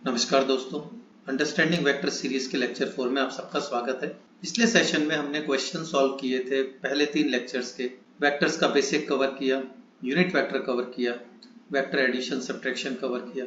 नमस्कार दोस्तों, understanding vector series के लेक्चर 4 में आप सबका स्वागत है। पिछले सेशन में हमने क्वेश्चन सॉल्व किए थे। पहले 3 लेक्चर्स के वेक्टर्स का बेसिक कवर किया, यूनिट वेक्टर कवर किया, वेक्टर एडिशन सब्ट्रैक्शन कवर किया।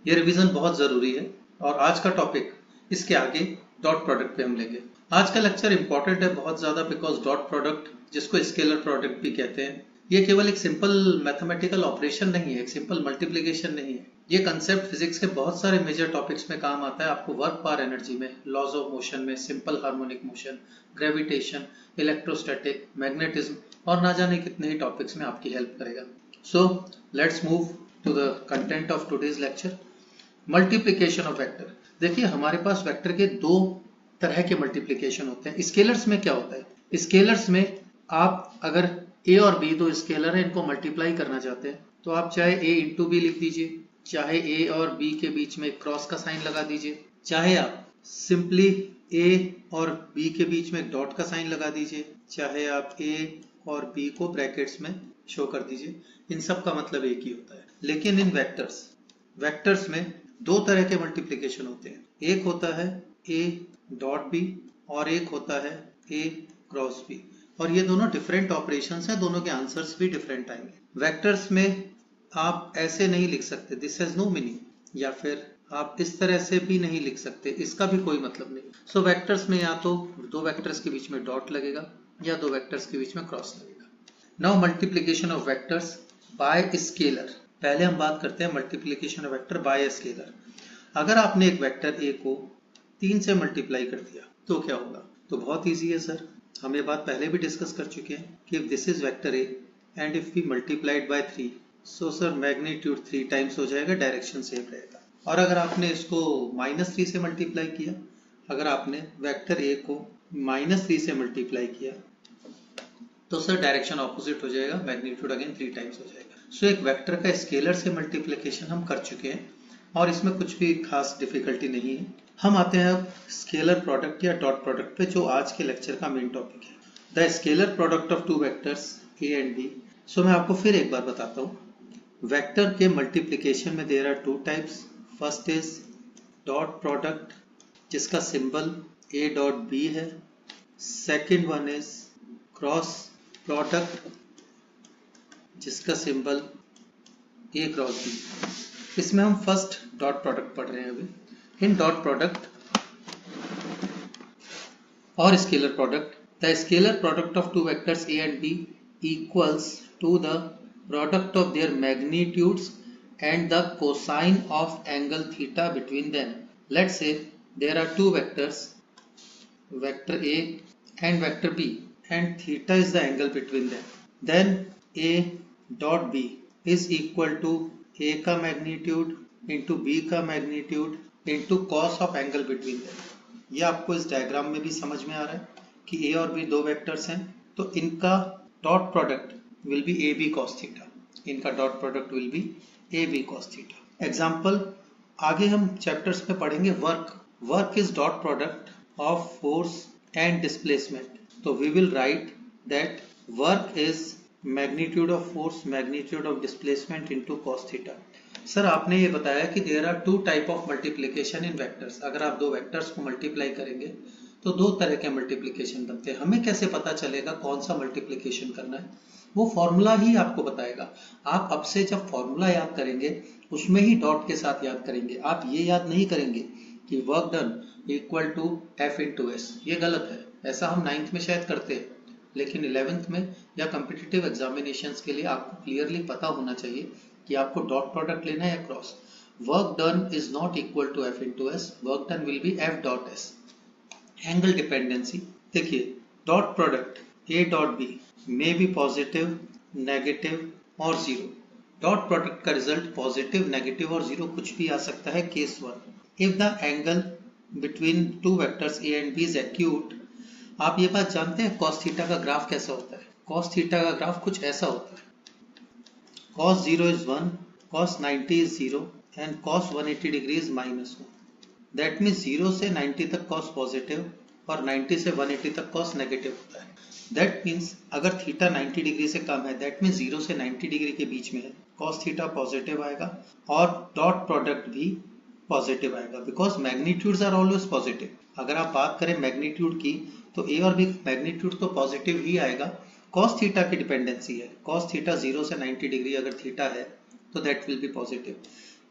ये रिवीजन बहुत ज़रूरी है और आज का टॉपिक इसके आगे डॉट प्रोडक्ट पे हम लेंगे। आज का लेक्चर इंपॉर्टेंट है बहुत ज़्यादा बिकॉज डॉट प्रोडक्ट, जिसको स्केलर प्रोडक्ट भी कहते हैं, ये केवल एक सिंपल मैथमेटिकल ऑपरेशन नहीं है, एक सिंपल मल्टीप्लिकेशन नहीं है। ये कंसेप्ट फिजिक्स के बहुत सारे मेजर टॉपिक्स में काम आता है। आपको वर्क पावर एनर्जी में, लॉज ऑफ मोशन में, simple harmonic motion, gravitation, electrostatic, magnetism और ना जाने कितने ही टॉपिक्स में आपकी हेल्प करेगा। So let's move to the content of today's lecture, multiplication of vector. देखिए, हमारे पास वेक्टर के दो तरह के मल्टीप्लिकेशन होते हैं। स्केलर्स में क्या होता है? स्केलर्स में आप अगर ए और बी दो स्केलर है, इनको मल्टीप्लाई करना चाहते हैं तो आप चाहे ए इंटू बी लिख दीजिए, चाहे ए और बी के बीच में क्रॉस का साइन लगा दीजिए, चाहे आप सिंपली ए और बी के बीच में डॉट का साइन लगा दीजिए, चाहे आप ए और बी को ब्रैकेट्स में शो कर दीजिए। इन सब का मतलब एक ही होता है। लेकिन इन वेक्टर्स में दो तरह के मल्टीप्लिकेशन होते हैं। एक होता है ए डॉट बी और एक होता है ए क्रॉस बी, और ये दोनों डिफरेंट ऑपरेशंस हैं, दोनों के आंसर्स भी डिफरेंट आएंगे। वेक्टर्स में आप ऐसे नहीं लिख सकते, दिस हैज नो मीनिंग, या फिर आप इस तरह से भी नहीं लिख सकते, इसका भी कोई मतलब नहीं। सो वेक्टर्स में या तो दो वेक्टर्स के बीच में डॉट लगेगा या दो वेक्टर्स के बीच में क्रॉस लगेगा। Now multiplication of vectors bye scalar. पहले हम बात करते हैं multiplication of vector by scalar. अगर आपने एक वेक्टर ए को 3 से मल्टीप्लाई कर दिया तो क्या होगा? तो बहुत ईजी है सर, हम ये बात पहले भी डिस्कस कर चुके हैं कि if this is vector A and if we multiplied by 3, so sir magnitude 3 times हो जाएगा, डायरेक्शन सेम रहेगा। और अगर आपने इसको -3 से मल्टीप्लाई किया, अगर आपने वेक्टर ए को -3 से मल्टीप्लाई किया तो सर डायरेक्शन ऑपोजिट हो जाएगा, मैग्नीट्यूड अगेन 3 टाइम्स हो जाएगा। सो एक वेक्टर का स्केलर से मल्टीप्लिकेशन हम कर चुके हैं और इसमें कुछ भी खास डिफिकल्टी नहीं है। हम आते हैं अब स्केलर प्रोडक्ट या डॉट प्रोडक्ट पे, जो आज के लेक्चर का मेन टॉपिक है, the scalar product of two vectors A and B. So मैं आपको फिर एक बार बताता हूँ। वेक्टर के मल्टीप्लिकेशन में there are 2 types. First is dot product, जिसका सिंबल ए डॉट बी है। Second one is cross product, जिसका सिंबल ए क्रॉस बी। इसमें हम फर्स्ट डॉट प्रोडक्ट पढ़ रहे हैं अभी। इन डॉट प्रोडक्ट और scalar product, the scalar product of two vectors A and B equals to the product of their magnitudes and the cosine of angle theta between them. Let's say there are two vectors, vector A and vector B, and theta is the angle between them. Then A dot B is equal to A का magnitude into B का magnitude into cos of angle between them. ये आपको इस diagram में भी समझ में आ रहा है कि A और B दो वेक्टर्स हैं, तो इनका dot product will be AB cos theta. इनका dot product will be AB cos theta. Example आगे हम चैप्टर्स में पढ़ेंगे। Work is dot product of force and displacement, तो we will write that work is magnitude of force magnitude of displacement into cos theta. Sir आपने ये बताया कि there are 2 type of multiplication in vectors. अगर आप दो vectors को multiply करेंगे तो दो तरह के मल्टीप्लिकेशन बनते हैं। हमें कैसे पता चलेगा कौन सा मल्टीप्लिकेशन करना है? वो फॉर्मूला ही आपको बताएगा। आप अब से जब फॉर्मूला याद करेंगे उसमें ही डॉट के साथ याद करेंगे। आप ये याद नहीं करेंगे कि work done equal to F into S, ये गलत है। ऐसा हम 9th में शायद करते हैं, लेकिन 11th में या कॉम्पिटिटिव एग्जामिनेशंस के लिए आपको क्लियरली पता होना चाहिए कि आपको डॉट प्रोडक्ट लेना है या cross. Work done is not equal to F into S, work done will be F dot S. Angle dependency देखिए, dot product A dot B में बी पॉजिटिव, नेगेटिव और जीरो। डॉट प्रोडक्ट का result positive, negative और zero कुछ भी आ सकता है। Case 1, if the angle between two vectors A and B is acute. आप ये बात जानते हैं cos थीटा का ग्राफ कैसा होता है? cos थीटा का ग्राफ कुछ ऐसा होता है, cos 0 is 1, cos 90 is 0 and cos 180 degree is -1. That means 0 से 90 तक cos पॉजिटिव और 90 से 180 तक cos नेगेटिव होता है। दैट मीन्स अगर थीटा 90 डिग्री से कम है, दैट मीन्स 0 से 90 डिग्री के बीच में है, cos थीटा पॉजिटिव आएगा और डॉट प्रोडक्ट भी पॉजिटिव आएगा, because magnitudes are always positive. अगर आप बात करें मैग्नीट्यूड की तो ए और बी मैग्नीट्यूड तो पॉजिटिव ही आएगा। कॉस थीटा की डिपेंडेंसी है, कॉस थीटा 0 से 90 डिग्री अगर थीटा है तो that will be positive.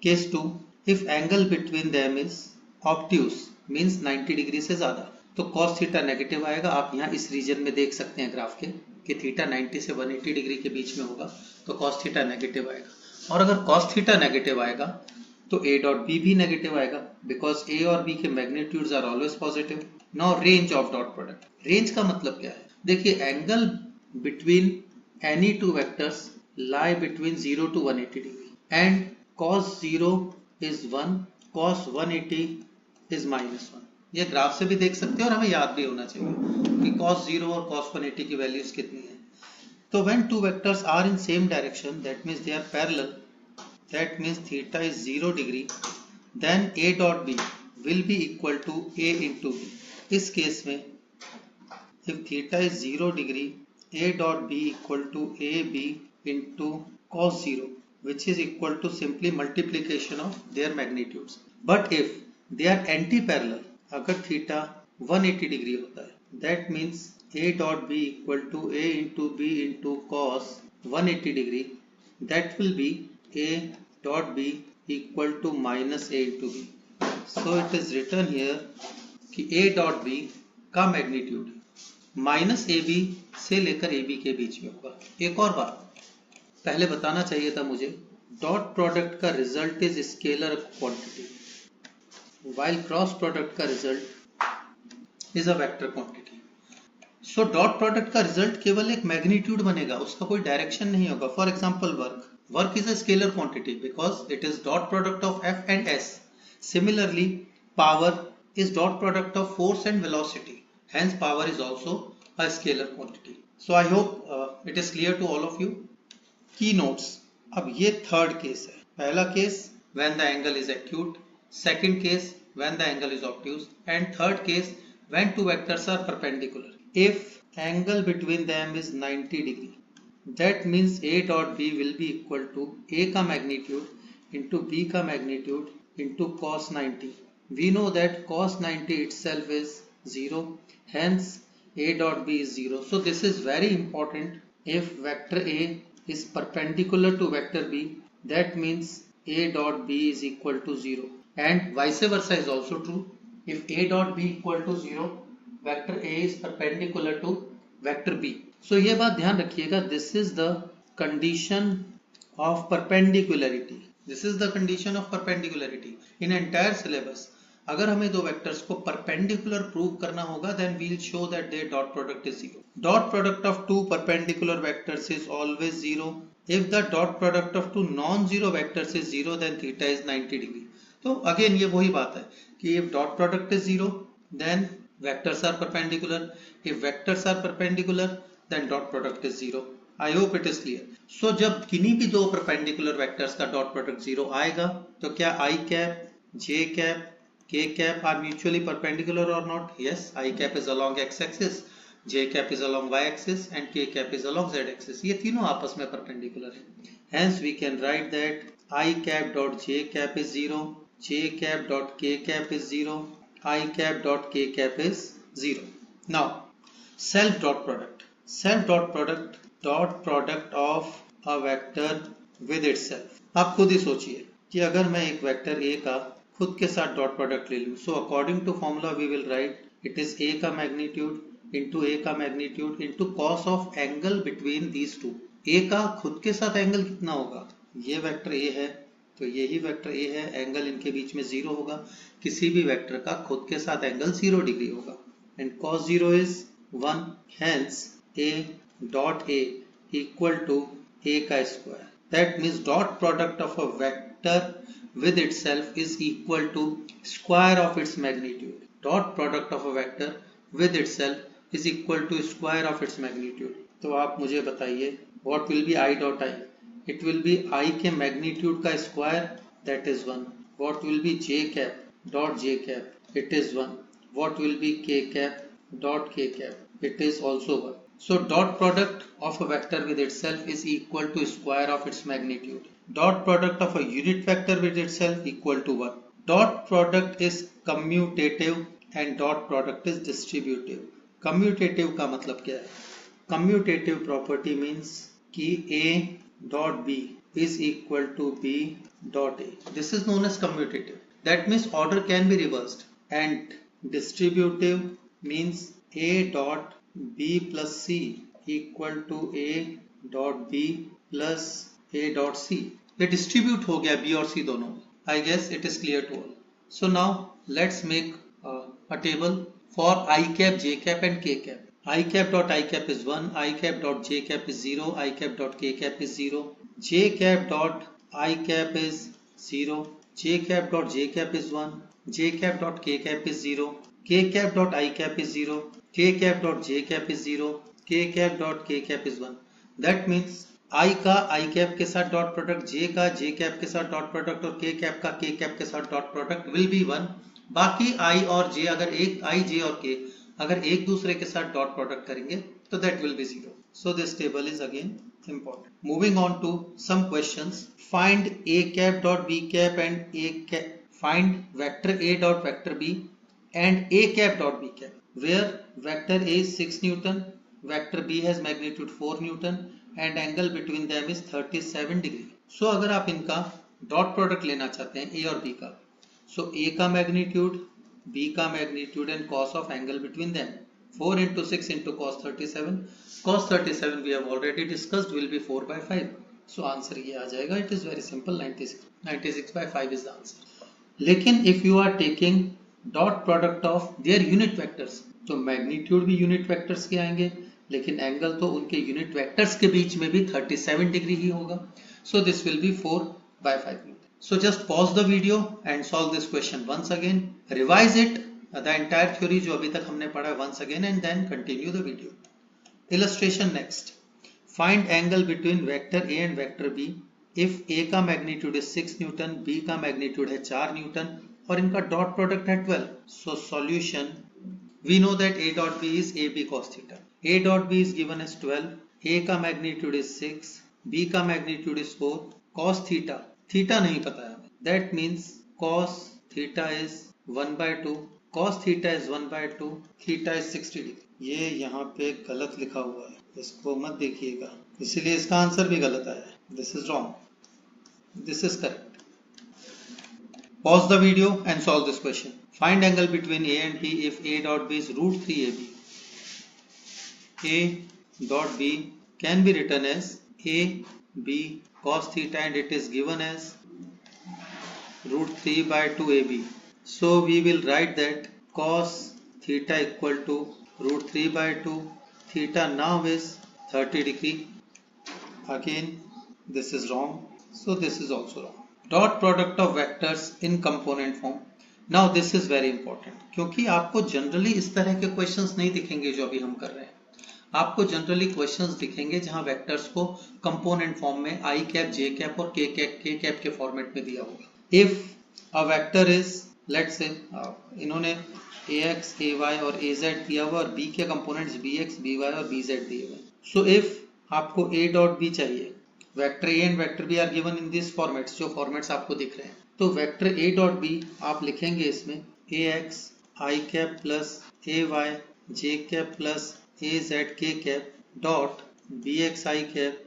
Case 2, if angle between them is obtuse means 90 degree से ज्यादा, तो कॉस थीटा नेगेटिव आएगा। आप यहाँ इस रीजन में देख सकते हैं ग्राफ के कि थीटा 90 से 180 डिग्री के बीच में होगा तो कॉस थीटा नेगेटिव आएगा। और अगर कॉस थीटा नेगेटिव आएगा तो ए डॉट बी भी नेगेटिव आएगा, बिकॉज ए और बी के magnitudes are always positive. Now range of dot product, range का मतलब क्या है? देखिए angle between any two vectors lie between 0 to 180 degree and cos 0 is 1, cos 180 is -1। ये ग्राफ से भी देख सकते हैं और हमें याद भी होना चाहिए कि cos 0 और cos 180 की वैल्यूज कितनी है। तो when two vectors are in same direction, that means they are parallel, that means theta is 0 degree, then a dot b will be equal to a into b। इस case में if theta is 0 degree, a dot b equal to ab into cos 0, which is equal to simply multiplication of their magnitudes। But if they are anti-parallel, अगर theta 180 degree होता है, that means a dot b equal to a into b into cos 180 degree, that will be a dot b equal to minus a into b। So it is written here कि a dot b का magnitude minus A B से लेकर A B के बीच में होगा। एक और बात पहले बताना चाहिए था मुझे, डॉट प्रोडक्ट का result is scalar quantity, while cross product का result is a vector quantity. So dot product का रिजल्ट केवल एक मैग्नीट्यूड बनेगा, उसका कोई डायरेक्शन नहीं होगा। For example work is a scalar quantity because it is dot product of F and S. Similarly power is dot product of force and velocity, hence power is also a scalar quantity। So I hope it is clear to all of you। Keynotes, अब ये third case है। पहला case when the angle is acute, second case when the angle is obtuse, and third case when two vectors are perpendicular। If angle between them is 90 degree, that means a dot b will be equal to a का magnitude into b का magnitude into cos 90। We know that cos 90 itself is 0, hence a dot b is 0। So this is very important। If vector a is perpendicular to vector b, that means a dot b is equal to 0, and vice versa is also true। If a dot b equal to 0, vector a is perpendicular to vector b। So ये बात ध्यान रखिएगा, this is the condition of perpendicularity। This is the condition of perpendicularity in entire syllabus। अगर हमें दो vectors को perpendicular prove करना होगा then we'll show that their dot product is 0। Dot product of two perpendicular vectors is always 0। If the dot product of two non-zero vectors is 0 then theta is 90 degree। तो again ये वही बात है कि if dot product is 0 then vectors are perpendicular, if vectors are perpendicular then dot product is 0। I hope it is clear। So जब किन्हीं भी दो perpendicular vectors का dot product 0 आएगा तो क्या I cap, J cap, K cap are mutually perpendicular or not? Yes, I cap is along x axis, J cap is along y axis and K cap is along z axis। ये तीनों आपस में perpendicular है। Hence we can write that I cap dot J cap is 0, J cap dot K cap is 0, I cap dot K cap is 0। Now self dot product, self dot product of a vector with itself। आप खुद ही सोचिए कि अगर मैं एक vector A का खुद के साथ डॉट प्रोडक्ट ले लूं, so according to formula we will write it is A का मैग्नीट्यूड इंटू ए का magnitude into cos of angle between these two. A का खुद के साथ एंगल कितना होगा? ये वेक्टर ए है तो यही वेक्टर ए है, एंगल इनके बीच में 0 होगा। किसी भी वेक्टर का खुद के साथ एंगल 0 डिग्री होगा and cos 0 is 1, hence A dot A equal to A का square. That means dot product of a vector with itself is equal to square of its magnitude। Dot product of a vector with itself is equal to square of its magnitude। तो आप मुझे बताइए what will be I dot I? It will be I के magnitude का square, that is 1। What will be J cap dot J cap? It is 1। What will be K cap dot K cap? It is also 1। So dot product of a vector with itself is equal to square of its magnitude। Dot product of a unit vector with itself equal to 1। Dot product is commutative and dot product is distributive. Commutative का मतलब क्या है? Commutative property means कि A dot B is equal to B dot A. This is known as commutative. That means order can be reversed. And distributive means A dot B plus C equal to A dot B plus A dot C. ये distribute हो गया B और C दोनों में. I guess it is clear to all. So now let's make a table for I cap, J cap and K cap. I cap dot I cap is 1, I cap dot J cap is 0, I cap dot K cap is 0, J cap dot I cap is 0, J cap dot J cap is 1, J cap dot K cap is 0, K cap dot I cap is 0, K cap dot J cap is 0, K cap dot K cap is 1. That means I का I cap के साथ dot product, J का J cap के साथ dot product और K cap का K cap के साथ डॉट प्रोडक्ट विल बी 1. बाकी I और J अगर एक I, J और K अगर एक दूसरे के साथ डॉट प्रोडक्ट करेंगे तो that will B 0. So this table is again important. Moving on to some questions. Find A cap dot B cap and A cap. Find vector A dot vector B and A cap dot B cap, where vector A is 6 Newton, vector B has magnitude 4 Newton and angle between them is 37 degree. So अगर आप इनका dot product लेना चाहते हैं A और B का, so A का magnitude, B का magnitude and cos of angle between them, 4 into 6 into cos 37. Cos 37 we have already discussed will be 4 by 5. So answer ये आ जाएगा. It is very simple. 96 by 5 is the answer. लेकिन if you are taking dot product of their unit vectors, तो magnitude भी unit vectors के आएंगे, लेकिन angle तो उनके यूनिट वेक्टर्स के बीच में भी 37 डिग्री ही होगा. So this will be 4 by 5. So just pause the video and solve this question once again. Revise it, the entire theory जो अभी तक हमने पढ़ा once again and then continue the video. Illustration next. Find angle between vector A and vector B. If A का magnitude is 6 Newton, B का magnitude है 4 Newton और इनका डॉट प्रोडक्ट है 12. So solution, we know that A dot B is AB cos theta. A dot B is given as 12. A का magnitude is 6, B का magnitude is 4. Cos theta, theta नहीं पता है हमें. That means cos theta is 1 by 2. Cos theta is 1 by 2. Theta is 60 degree. ये यहाँ पे गलत लिखा हुआ है, इसको मत देखिएगा, इसीलिए इसका आंसर भी गलत आया है. This is wrong. This is correct. Pause the video and solve this question. Find angle between A and B if A dot B is root 3 AB. A dot B can be written as A B cos theta and it is given as root 3 by 2 AB. So we will write that cos theta equal to root 3 by 2. Theta now is 30 degree. Again this is wrong. So this is also wrong. Dot product of vectors in component form. Now this is very important, क्योंकि आपको generally इस तरह के questions नहीं दिखेंगे जो अभी हम कर रहे हैं. आपको जनरली क्वेश्चंस दिखेंगे जहां वेक्टर्स को कंपोनेंट फॉर्म में आई कैप, जे कैप और के कैप के फॉर्मेट में दिया होगा. If a vector is, let's say इन्होंने ax, ay और az दिया हुआ और b के कंपोनेंट्स bx, by और bz दिए हुए. सो इफ आपको a डॉट b चाहिए, vector a and vector b are given in this formats, जो फॉर्मेट्स आपको दिख रहे हैं, तो वेक्टर a डॉट b आप लिखेंगे इसमें ax i cap plus ay j cap plus az k cap dot bx i cap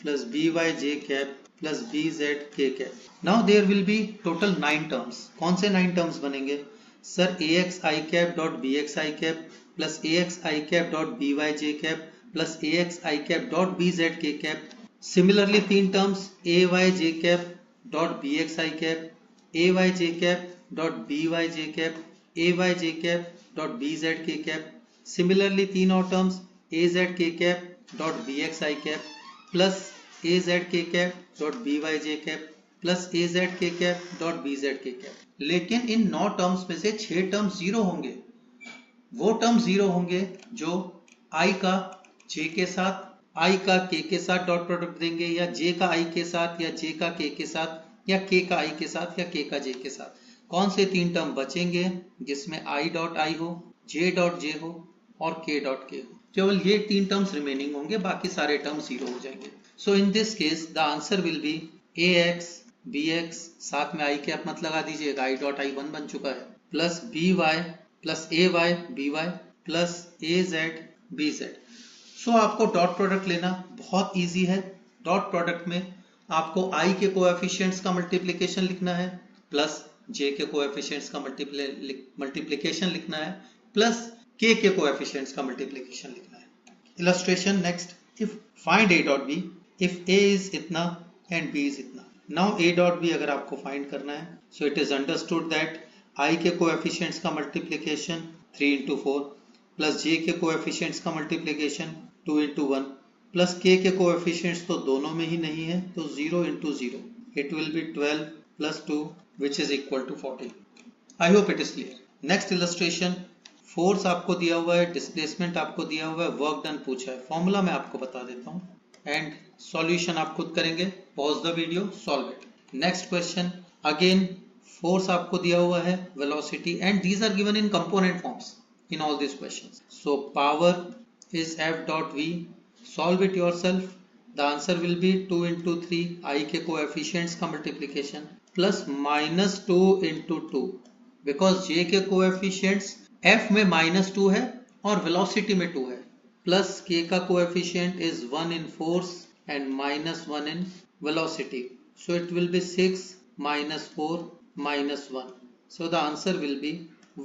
plus by j cap plus bz k cap. Now there will be total 9 terms. कौन से 9 terms बनेंगे sir? ax i cap dot bx i cap plus ax i cap dot by j cap plus ax i cap dot bz k cap. Similarly 3 terms ay j cap dot bx i cap, ay j cap dot by j cap, ay j cap dot bz k cap. Similarly 3 और terms az k cap dot bx i cap plus az k cap dot by j cap plus az k cap dot bz k cap. लेकिन इन 9 terms में से 6 terms 0 होंगे. वो term 0 होंगे जो i का j के साथ, i का k के साथ डॉट प्रोडक्ट देंगे, या j का i के साथ, या j का k के साथ, या k का i के साथ, या k का j के साथ. कौन से 3 टर्म बचेंगे जिसमें i डॉट i हो, j डॉट j हो और k डॉट k हो? केवल ये 3 टर्म्स रिमेनिंग होंगे, बाकी सारे टर्म 0 हो जाएंगे. So in this case the answer will be ax bx, साथ में i कैप मत लगा दीजिएगा, i डॉट i 1 बन चुका है, plus by plus ay by plus az bz। सो आपको डॉट प्रोडक्ट लेना बहुत इजी है। डॉट प्रोडक्ट में आपको i के कोएफिशिएंट्स का मल्टीप्लिकेशन लिखना है, प्लस j के कोएफिशिएंट्स का मल्टीप्लिकेशन लिखना है, प्लस k के कोएफिशिएंट्स का मल्टीप्लिकेशन लिखना है। Illustration next, if find a dot b if a is इतना एंड b इज इतना। नाउ a डॉट b अगर आपको फाइंड करना है, so it is understood that i के कोएफिशिएंट्स का मल्टीप्लिकेशन 3 into 4 प्लस j के कोएफिशिएंट्स का मल्टीप्लिकेशन 2 into 1 प्लस k के कोएफिशिएंट्स तो दोनों में ही नहीं है, तो 0 into 0 it will be 12 plus 2 which is equal to 40। I hope it is clear। Next illustration, force आपको दिया हुआ है, डिस्प्लेसमेंट आपको दिया हुआ है, वर्क डन पूछा है। फॉर्मूला मैं आपको बता देता हूँ एंड सॉल्यूशन आप खुद करेंगे। Pause the video, solve it. Next question, again force आपको दिया हुआ है, velocity, and these are given in component forms in all these questions। So power is F dot V, solve it yourself। The answer will be 2 into 3 I के coefficients का multiplication plus minus 2 into 2 because J के coefficients F में minus 2 है और velocity में 2 है, plus K का coefficient is 1 in force and minus 1 in velocity, so it will be 6 minus 4 minus 1, so the answer will be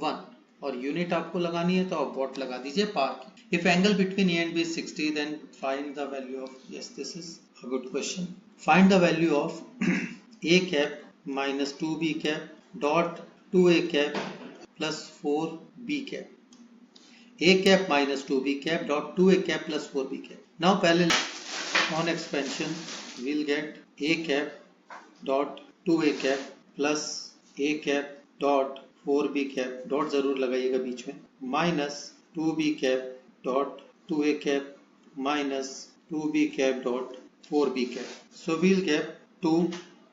1। और unit आपको लगानी है तो आप वॉट लगा दीजिए पार की। If angle between A and B 60 then find the value of, yes this is a good question, find the value of A cap minus 2b cap dot 2a cap plus 4b cap, a cap minus 2b cap dot 2a cap plus 4b cap. Now पहले on expansion we'll get a cap dot 2a cap plus a cap dot 4b cap, dot जरूर लगाइएगा बीच में, minus 2b cap dot 2a cap minus 2b cap dot 4b cap. So we'll get 2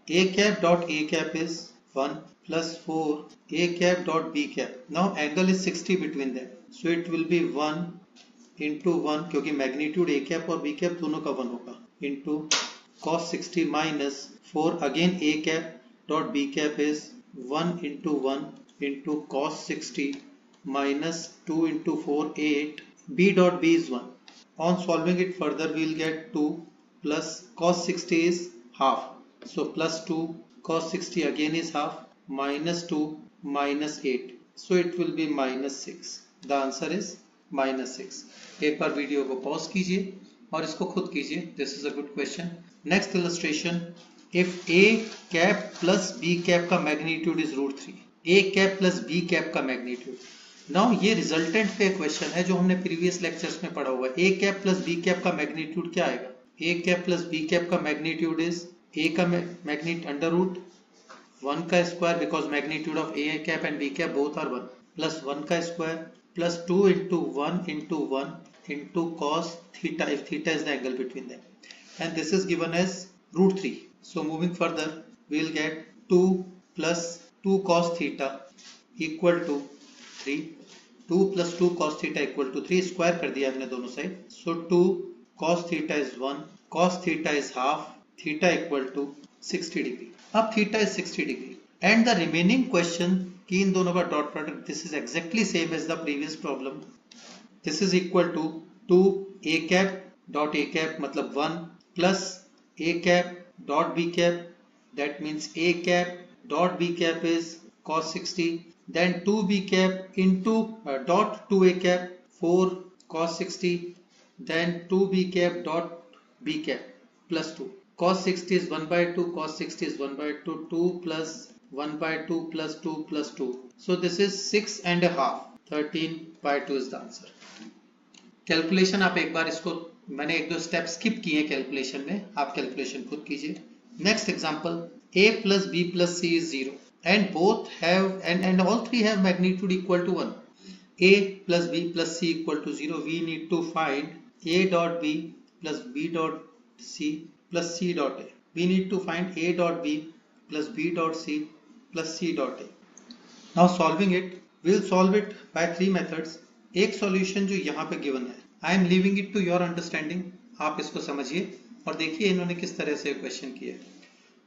a cap dot a cap is 1 plus 4 a cap dot b cap। Now angle is 60 between them, so it will be 1 into 1 क्योंकि magnitude a cap और b cap दोनों का 1 होगा, into cos 60 minus 4 again a cap dot b cap is 1 into 1 into cos 60 minus 2 into 4 8, b dot b is 1। On solving it further we will get 2 plus cos 60 is half, so plus 2 cos 60 again is half minus 2 minus 8, so it will be minus 6। The answer is minus 6। एक बार video को pause कीजिए और इसको खुद कीजिए, this is a good question. Next illustration, if a cap plus b cap का magnitude is √3, a cap plus b cap का magnitude. Now ये रिजल्टेंट पे क्वेश्चन है जो हमने प्रीवियस लेक्चर्स में पढ़ा हुआ है। a cap plus b cap का मैग्नीट्यूड क्या आएगा? a cap plus b cap का मैग्नीट्यूड इज a का मैग्नीट्यूड अंडर रूट 1 का square because magnitude of a cap and b cap both are 1 plus 1 का square plus 2 into 1 into 1 into cos theta if theta is the angle between them, and this is given as √3। So moving further we will get 2 plus 2 cos theta equal to 3, 2 plus 2 cos theta equal to 3, square कर दिया हमने दोनों side, so 2 cos theta is 1, cos theta is half, theta equal to 60 degree। अब theta is 60 degree and the remaining question कि इन दोनों का dot product, this is exactly same as the previous problem, this is equal to 2 a cap dot a cap मतलब 1 plus a cap dot b cap, that means a cap dot b cap is cos 60, then 2b cap into dot 2a cap 4 cos 60, then 2b cap dot b cap plus 2, cos 60 is 1 by 2, cos 60 is 1 by 2, 2 plus 1 by 2 plus 2 plus 2, so this is 6 and a half, 13 by 2 is the answer। Calculation आप एक बार इसको, मैंने एक दो step skip किए calculation में, आप calculation खुद कीजिए। Next example, a plus b plus c is 0 and both have and all three have magnitude equal to 1, a plus b plus c equal to 0, we need to find a dot b plus b dot c plus c dot a, we need to find a dot b plus b dot c plus c dot a। Now solving it, we'll solve it by 3 methods। एक solution जो यहाँ पे given है, I am leaving it to your understanding, आप इसको समझिए और देखिए इन्होंने किस तरह से क्वेश्चन किया।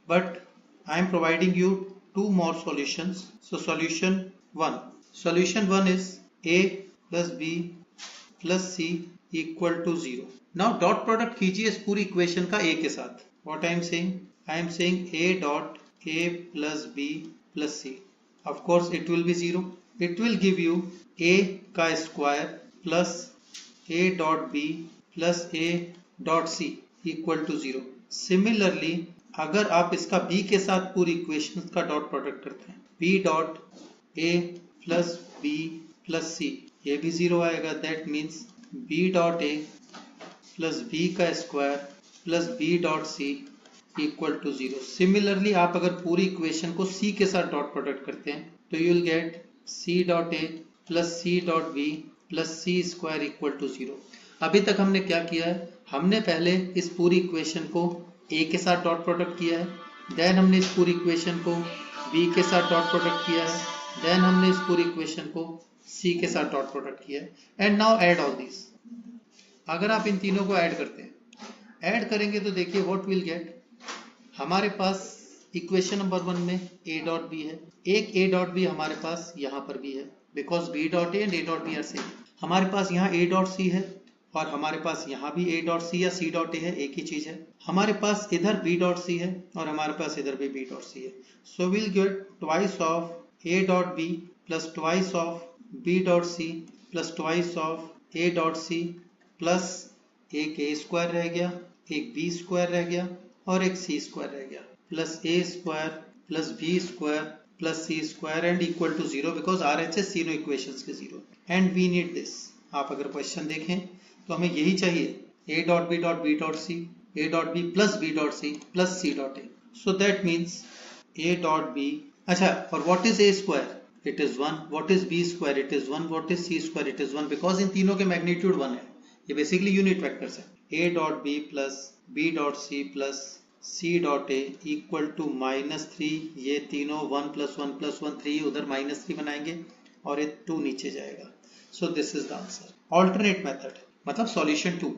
But I am providing you two more solutions. So solution 1. Solution 1 is a plus b plus c equal to 0. Now dot product कीजिए इस पूरी इक्वेशन का a के साथ. What I am saying? I am saying a dot a plus b plus c. Of course it will be 0. It will give you a का square plus a dot b plus a dot c equal to 0. Similarly, अगर आप इसका b के साथ पूरी equation का dot product करते हैं, b dot a plus b plus c, ये भी 0 आएगा. That means b dot a plus b का square plus b dot c equal to 0. Similarly आप अगर पूरी इक्वेशन को c के साथ डॉट प्रोडक्ट करते हैं तो you will get c dot a plus c dot b plus c square equal to 0. अभी तक हमने क्या किया है? हमने पहले इस पूरी इक्वेशन को a के साथ डॉट प्रोडक्ट किया है, देन हमने इस पूरी इक्वेशन को b के साथ डॉट प्रोडक्ट किया है, देन हमने इस पूरी इक्वेशन को c के साथ डॉट प्रोडक्ट किया है. And now add all this. अगर आप इन तीनों को ऐड करते हैं, ऐड करेंगे तो देखिए व्हाट विल गेट. हमारे पास इक्वेशन नंबर 1 में a डॉट b है, एक a डॉट b हमारे पास यहाँ पर भी है, because b dot a and a dot b are same. हमारे पास यहाँ a डॉट c है और हमारे पास यहाँ भी a डॉट c या c डॉट a है, एक ही चीज है. हमारे पास इधर b डॉट c है और हमारे पास इधर भी b डॉट c है. So will get twice of a dot b plus twice of b dot c plus twice of a dot c plus एक a स्क्वायर रह गया, एक b स्क्वायर रह गया और एक c स्क्वायर रह गया, plus a square plus b square plus c square and equal to 0, because RHS तीनों इक्वेशंस के 0. And we need this. आप अगर क्वेश्चन देखें तो हमें यही चाहिए, a dot b dot b dot c, a dot b plus b dot c plus c dot a. So that means a dot b. अच्छा, और what is a square? It is 1. What is b square? It is 1. What is c square? It is 1, because इन तीनों के magnitude 1 है. ये basically unit vectors है. a dot b plus b dot c plus c dot a equal to -3. ये तीनों 1 plus 1 plus 1 3, उधर -3 बनाएंगे और ये 2 नीचे जाएगा. So this is the answer. Alternate method मतलब सॉल्यूशन 2.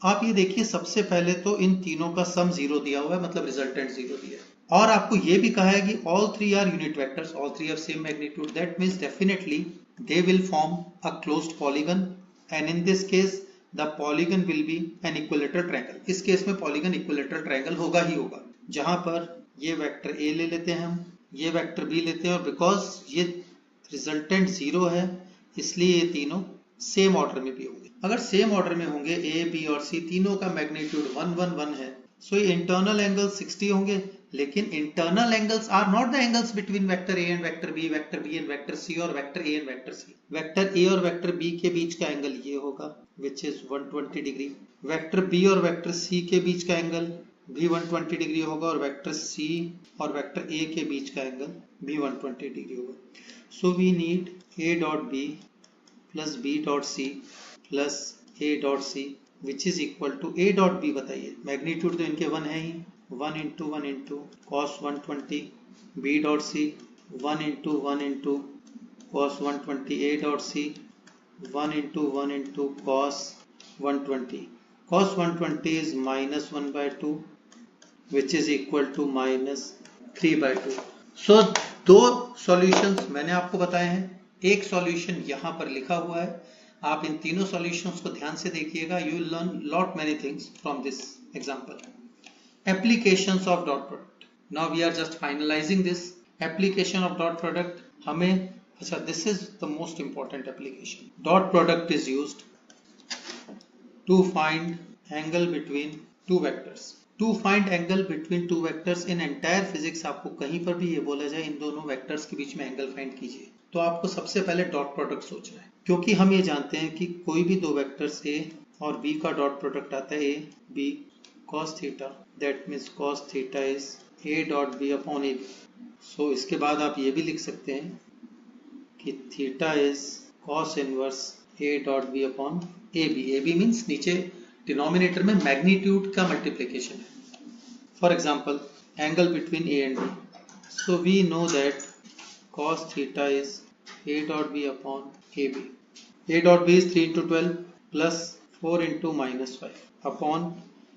आप ये देखिए, सबसे पहले तो इन तीनों का सम 0 दिया हुआ है, मतलब रिजल्टेंट 0 दिया है, और आपको ये भी कहा है कि all 3 are unit vectors, all 3 are same magnitude. That means definitely they will form a closed polygon and in this case the polygon will be an equilateral triangle. इस केस में पॉलीगन इक्विलेटरल ट्रायंगल होगा ही होगा, जहां पर ये vector a ले लेते हैं हम, ये वेक्टर b लेते हैं, और बिकॉज ये रिजल्टेंट 0 है इसलिए ये तीनों सेम ऑर्डर में भी होंगे. अगर सेम ऑर्डर में होंगे a b और c, तीनों का मैग्नीट्यूड 1 1 1 है, सो ये इंटरनल एंगल 60 होंगे. लेकिन internal angles are not the angles between vector a and vector b and vector c और vector a and vector c. Vector a और वेक्टर b के बीच का एंगल ये होगा which is 120 degree. Vector b और वेक्टर c के बीच का एंगल भी 120 डिग्री होगा और वेक्टर c और वेक्टर a के बीच का एंगल भी 120 डिग्री होगा. So we need a dot b plus b dot c plus a dot c which is equal to a dot b. बताइए, मैग्नीट्यूड तो इनके 1 है ही, 1 into cos 120, b dot c 1 into cos 120, a dot c 1 into cos 120. cos 120 is -1/2 which is equal to -3/2. सो दो solutions मैंने आपको बताए हैं, एक सॉल्यूशन यहाँ पर लिखा हुआ है. आप इन तीनों सॉल्यूशंस को ध्यान से देखिएगा. You will learn lot many things from this example. Applications of dot product. Now we are just finalizing this application of dot product. हमें अच्छा, this is the most important application. Dot product is used to find angle between two vectors. To find angle between two vectors in entire physics. आपको कहीं पर भी ये बोला जाए इन दोनों वेक्टर्स के बीच में एंगल फाइंड कीजिए, तो आपको सबसे पहले डॉट प्रोडक्ट सोचना है, क्योंकि हम ये जानते हैं कि कोई भी दो वेक्टर्स a और b का डॉट प्रोडक्ट आता है a b cos theta. That means cos theta is a dot b upon ab. सो इसके बाद आप ये भी लिख सकते हैं कि theta is cos inverse a dot b upon ab. ab means नीचे डिनोमिनेटर में मैग्नीट्यूड का मल्टीप्लिकेशन है. For example, angle between a and b. So we know that cos theta is a dot b upon ab. a dot b is 3 into 12 plus 4 into -5 upon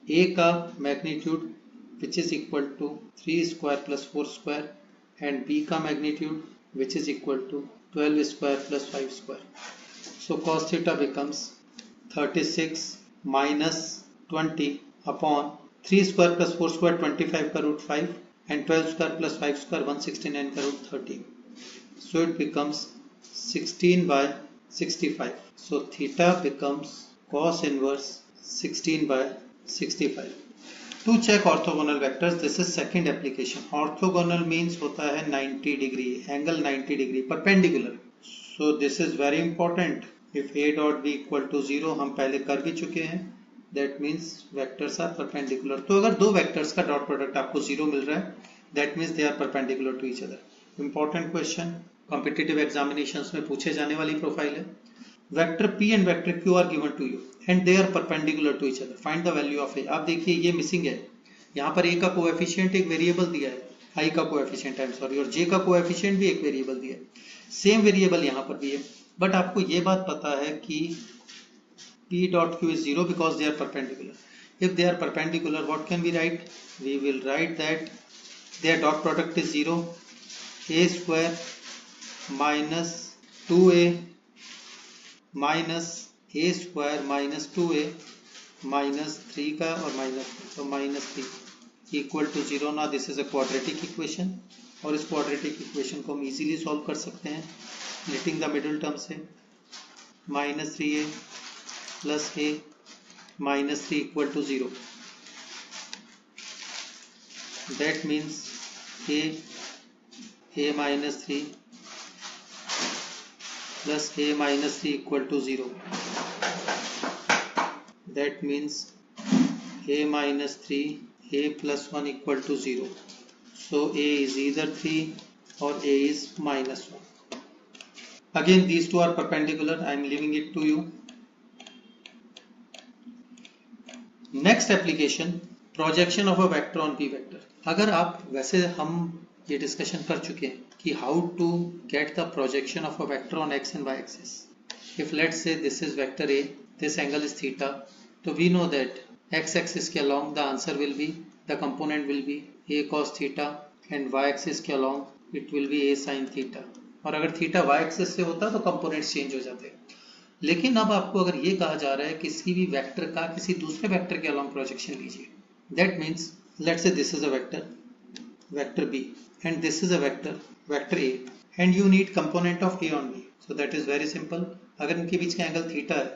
a का magnitude which is equal to 3 square plus 4 square and b का magnitude which is equal to 12 square plus 5 square. So cos theta becomes 36 minus 20 upon 3 square plus 4 square 25 का root 5 and 12 square plus 5 square 169 का root 30. So it becomes 16 by 65. So theta becomes cos inverse 16 by 65. To check orthogonal vectors, this is second application. Orthogonal means होता है 90 degree, angle 90 degree, perpendicular. So this is very important. If a dot b equal to 0, हम पहले कर भी चुके हैं. That means vectors are perpendicular. तो अगर दो vectors का dot product आपको 0 मिल रहा है, that means they are perpendicular to each other. Important question. Competitive examinations में पूछे जाने वाली प्रोफाइल है. Vector p and vector q are given to you and they are perpendicular to each other. Find the value of a. आप देखिए ये missing है. यहाँ पर a का कोएफिशिएंट एक वेरिएबल दिया है, i का कोएफिशिएंट और j का कोएफिशिएंट भी एक वेरिएबल दिया है. सेम वेरिएबल यहाँ पर भी है, बट आपको ये बात पता है कि p dot q is 0 because they are perpendicular. If they are perpendicular, what can we write? We will write that their dot product is 0. a square minus 2a minus a square minus 2a minus 3 का और minus 3, so minus 3 equal to 0. Now this is a quadratic equation और इस quadratic equation को हम easily solve कर सकते हैं. Letting the middle term से minus 3a plus a minus 3 equal to 0. That means a minus 3 plus a minus 3 equal to 0. That means a minus 3 a plus 1 equal to 0. So a is either 3 or a is minus 1. Again these two are perpendicular. I am leaving it to you. Next application, projection of a vector on p vector. अगर आप वैसे हम ये discussion कर चुके हैं कि how to get the projection of a vector on x and y axis. If let's say this is vector a, this angle is theta, so we know that x axis के along the answer will be, the component will be a cos theta and y axis के along it will be a sin theta. और अगर theta y axis से होता तो components change हो जाते. लेकिन अब आपको अगर ये कहा जा रहा है किसी भी वेक्टर का किसी दूसरे वेक्टर के along प्रोजेक्शन लीजिए. That means let's say this is a vector b and this is a vector a and you need component of a on b. So that is very simple. अगर इनके बीच का angle theta है,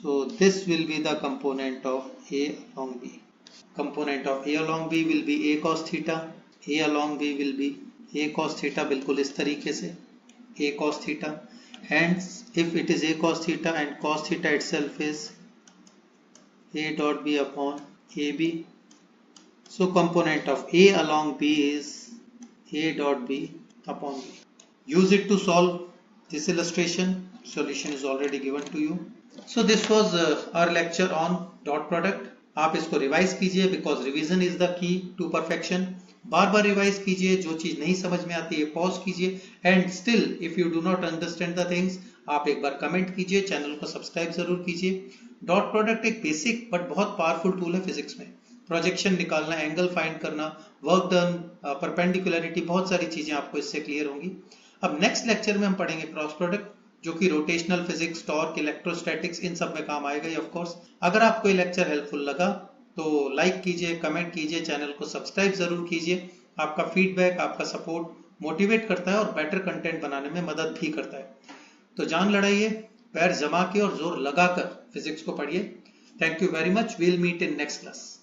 so this will be the component of a along b. Component of a along b will be a cos theta. a along b will be a cos theta, बिल्कुल इस तरीके से a cos theta. Hence if it is a cos theta and cos theta itself is a dot b upon ab, so component of a along b is a dot b upon b. Use it to solve this illustration. Solution is already given to you. So this was our lecture on dot product. आप इसको revise कीजिए because revision is the key to perfection. Bar bar revise कीजिए, जो चीज नहीं समझ में आती है पॉज कीजिए and still if you do not understand the things आप एक बार कमेंट कीजिए, चैनल को सब्सक्राइब जरूर कीजिए. डॉट प्रोडक्ट एक बेसिक बट बहुत पावरफुल टूल है फिजिक्स में. प्रोजेक्शन निकालना, एंगल फाइंड करना, वर्क डन, परपेंडिकुलरिटी, बहुत सारी चीजें आपको इससे क्लियर होंगी. अब नेक्स्ट लेक्चर में हम पढ़ेंगे क्रॉस प्रोडक्ट, जो कि रोटेशनल फिजिक्स, टॉर्क, इलेक्ट्रोस्टैटिक्स इन सब में काम आएगा. ऑफ कोर्स अगर आपको ये लेक्चर हेल्पफुल लगा तो लाइक कीजिए, कमेंट कीजिए, चैनल को सब्सक्राइब जरूर कीजिए. आपका फीडबैक, आपका सपोर्ट मोटिवेट करता है और बेटर कंटेंट बनाने में मदद भी करता है. तो जान लड़ाइए, पैर जमा के और जोर लगाकर फिजिक्स को पढ़िए. Thank you very much. We'll meet in next class.